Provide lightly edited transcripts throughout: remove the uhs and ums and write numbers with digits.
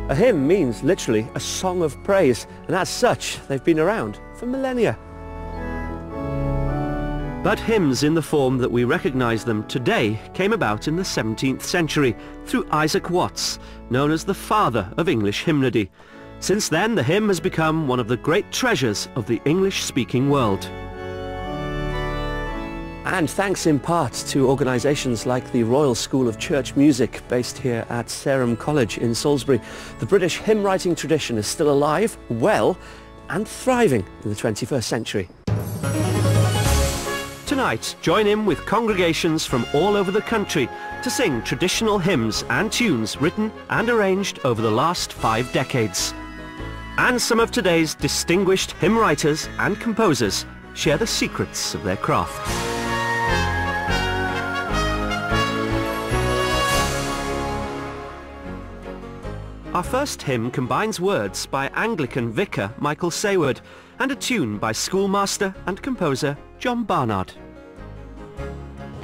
A hymn means literally a song of praise, and as such, they've been around for millennia. But hymns in the form that we recognise them today came about in the 17th century through Isaac Watts, known as the father of English hymnody. Since then, the hymn has become one of the great treasures of the English-speaking world. And thanks in part to organisations like the Royal School of Church Music, based here at Sarum College in Salisbury, the British hymn writing tradition is still alive, well, and thriving in the 21st century. Tonight, join in with congregations from all over the country to sing traditional hymns and tunes written and arranged over the last 5 decades. And some of today's distinguished hymn writers and composers share the secrets of their craft. Our first hymn combines words by Anglican vicar Michael Sayward and a tune by schoolmaster and composer John Barnard.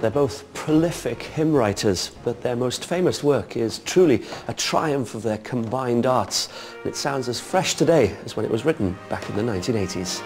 They're both prolific hymn writers, but their most famous work is truly a triumph of their combined arts, and it sounds as fresh today as when it was written back in the 1980s.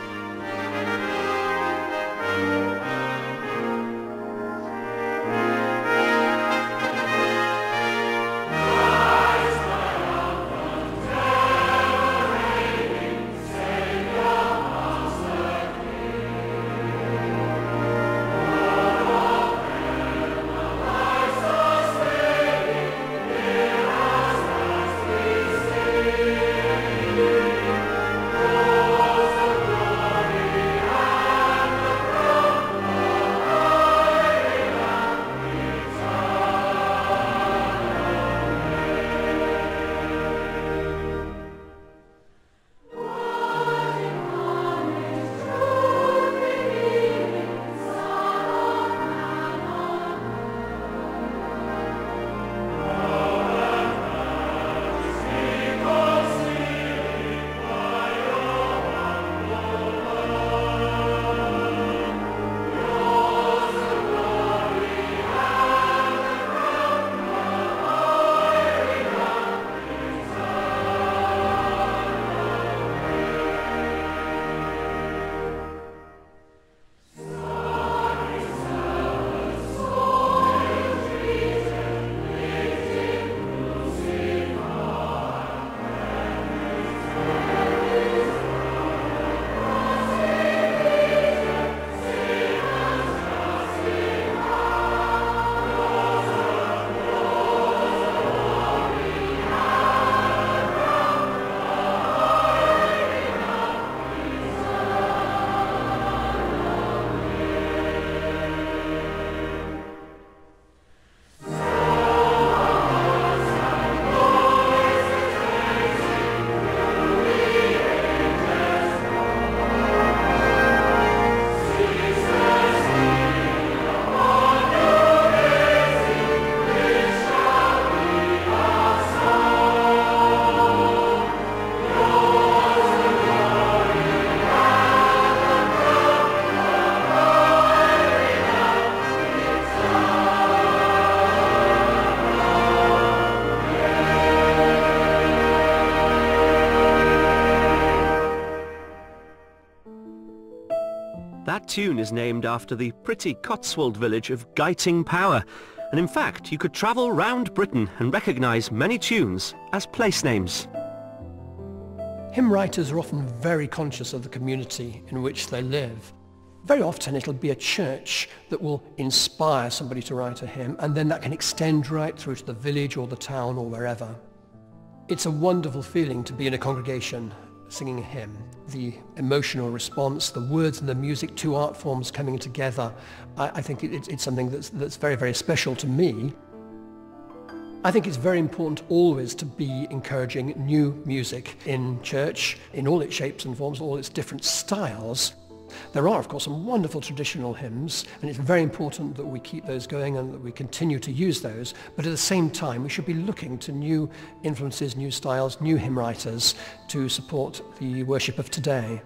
That tune is named after the pretty Cotswold village of Guyting Power, and in fact you could travel round Britain and recognise many tunes as place names. Hymn writers are often very conscious of the community in which they live. Very often it'll be a church that will inspire somebody to write a hymn, and then that can extend right through to the village or the town or wherever. It's a wonderful feeling to be in a congregation singing a hymn. The emotional response, the words and the music, two art forms coming together, I think it's something that's very, very special to me. I think it's very important always to be encouraging new music in church, in all its shapes and forms, all its different styles. There are, of course, some wonderful traditional hymns, and it's very important that we keep those going and that we continue to use those. But at the same time, we should be looking to new influences, new styles, new hymn writers to support the worship of today.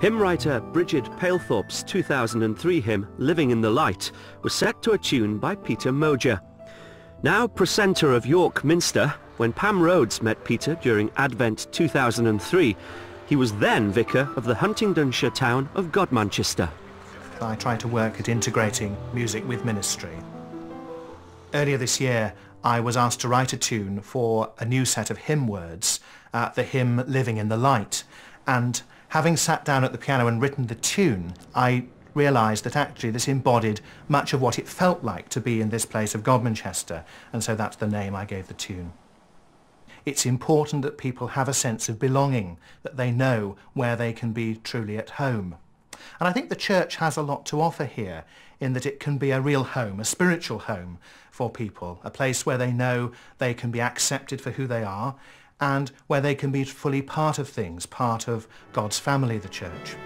Hymn writer Bridget Palethorpe's 2003 hymn, Living in the Light, was set to a tune by Peter Moger. Now precentor of York Minster, When Pam Rhodes met Peter during Advent 2003, he was then vicar of the Huntingdonshire town of Godmanchester. I try to work at integrating music with ministry. Earlier this year, I was asked to write a tune for a new set of hymn words, the hymn Living in the Light. And having sat down at the piano and written the tune, I realised that actually this embodied much of what it felt like to be in this place of Godmanchester, and so that's the name I gave the tune. It's important that people have a sense of belonging, that they know where they can be truly at home. And I think the church has a lot to offer here, in that it can be a real home, a spiritual home for people, a place where they know they can be accepted for who they are, and where they can be fully part of things, part of God's family, the church.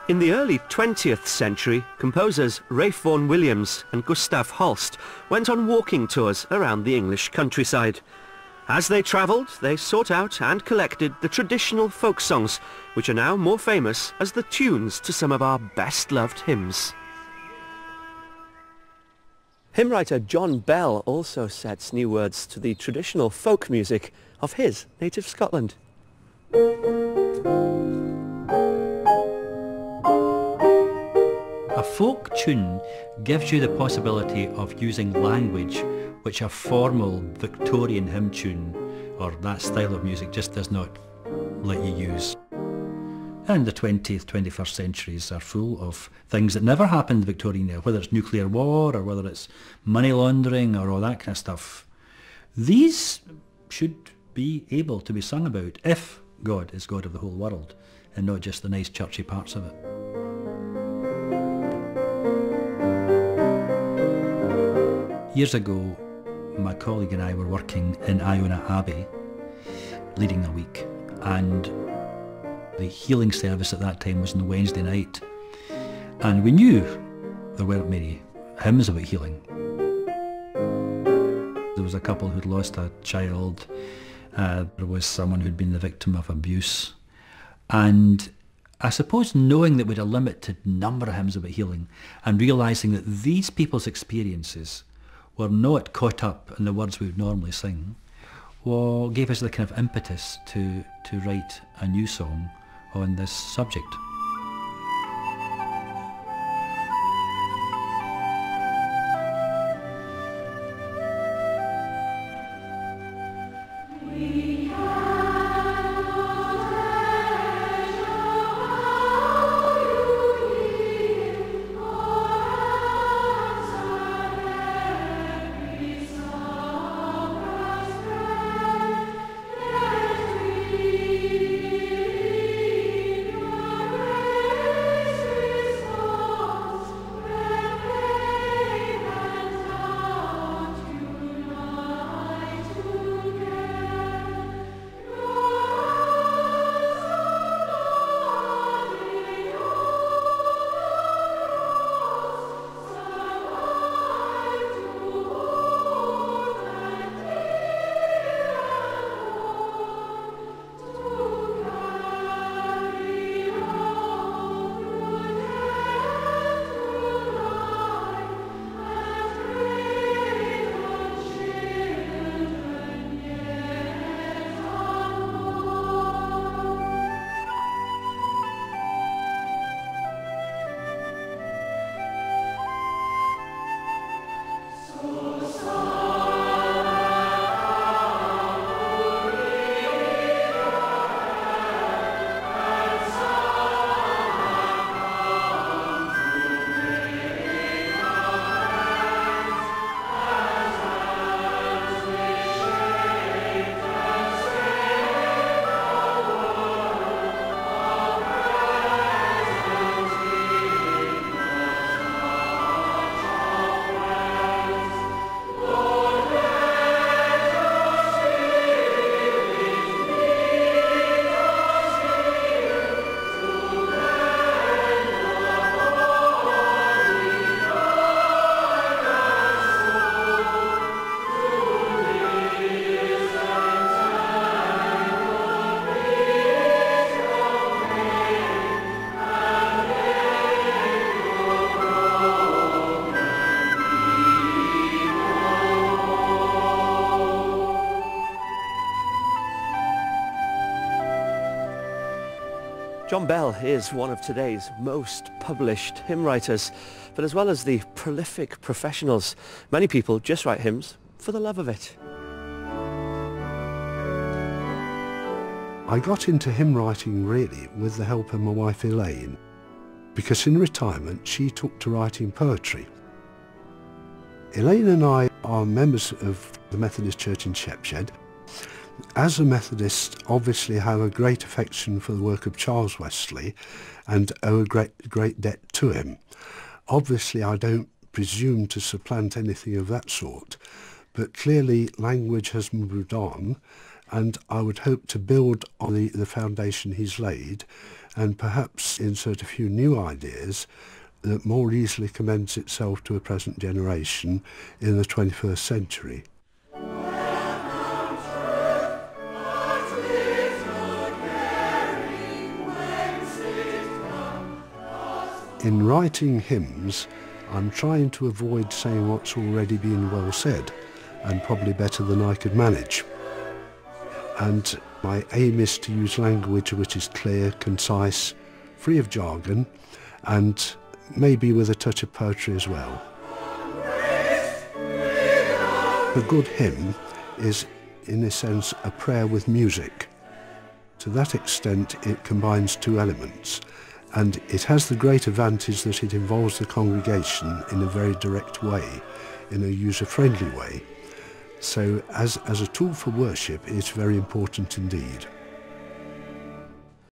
In the early 20th century, composers Ralph Vaughan Williams and Gustav Holst went on walking tours around the English countryside. As they travelled, they sought out and collected the traditional folk songs, which are now more famous as the tunes to some of our best-loved hymns. Hymn writer John Bell also sets new words to the traditional folk music of his native Scotland. A folk tune gives you the possibility of using language which a formal Victorian hymn tune or that style of music just does not let you use. And the 20th, 21st centuries are full of things that never happened in the Victorian era, whether it's nuclear war or whether it's money laundering or all that kind of stuff. These should be able to be sung about if God is God of the whole world and not just the nice churchy parts of it. Years ago, my colleague and I were working in Iona Abbey, leading a week, and the healing service at that time was on the Wednesday night, and we knew there weren't many hymns about healing. There was a couple who'd lost a child, there was someone who'd been the victim of abuse, and I suppose knowing that we had a limited number of hymns about healing and realising that these people's experiences were not caught up in the words we would normally sing, well, gave us the kind of impetus to write a new song on this subject. John Bell is one of today's most published hymn writers, but as well as the prolific professionals, many people just write hymns for the love of it. I got into hymn writing really with the help of my wife Elaine, because in retirement she took to writing poetry. Elaine and I are members of the Methodist Church in Shepshed. As a Methodist, obviously have a great affection for the work of Charles Wesley and owe a great debt to him. Obviously I don't presume to supplant anything of that sort, but clearly language has moved on, and I would hope to build on the foundation he's laid and perhaps insert a few new ideas that more easily commends itself to a present generation in the 21st century. In writing hymns, I'm trying to avoid saying what's already been well said, and probably better than I could manage. And my aim is to use language which is clear, concise, free of jargon, and maybe with a touch of poetry as well. A good hymn is, in a sense, a prayer with music. To that extent, it combines two elements, and it has the great advantage that it involves the congregation in a very direct way, in a user-friendly way. So as a tool for worship, it's very important indeed.